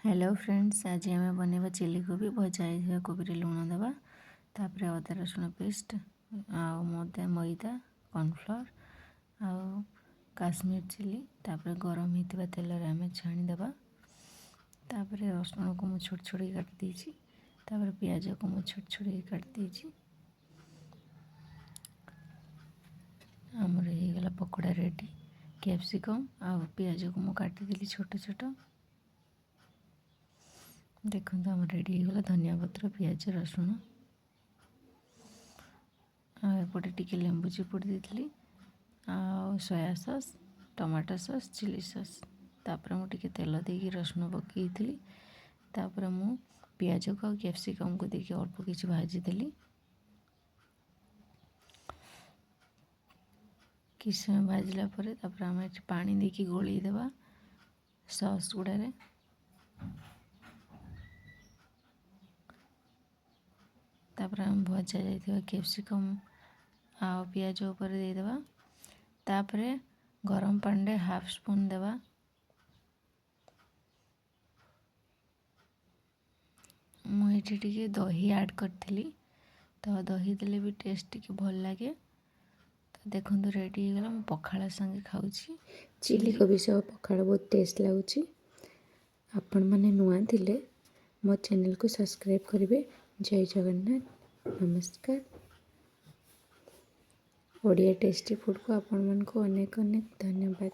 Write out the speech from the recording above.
Hello friends, आज आम बनवा चिली कोबी भजा कोबी लुण देवा तापर अदा रसुण पेस्ट मैदा कॉर्नफ्लोर आउ काश्मीर चिली तापर गरम होता तेल आम छाणीदेवा तापर रसुण को मुझे छोट छोट काटी तापर प्याज को मुझे छोट छोट काटी आमर हो पकोड़ा रेडी। कैप्सिकम आ प्याज को मुझे काटिदेली छोट छोट। देखो आम रेडी होगा धनिया पत्र पियाज रसुण आएपटे टिके लेंबू चिपुड़ी देती soya sauce tomato sauce chilli sauce तापर मुझे तेल देकी रसुण पकई तापर मु पियाज को कैप्सिकम को देखिए अल्प किसी भाजीदेली किस समय भाजला पर आम पानी देकी गोली देवा सॉस गुड़े तापर आम भजा जाइए कैप्सिकम आ पियाज ऊपर देदेवा तापर गरम पानी हाफ स्पून देवा मुझे टी दही ऐड करी तो दही देले भी टेस्ट टी भल लगे। तो देखो रेडी हो गला मु पखाड़ संगे खाऊँ चिली कोबी सह पखाड़ बहुत टेस्ट लगुच। आपण मैंने नुआ थिले मो चैनल को सब्सक्राइब करेंगे। जय जगन्नाथ नमस्कार। ओडिया टेस्टी फूड को आपण मन को अनेक अनेक धन्यवाद।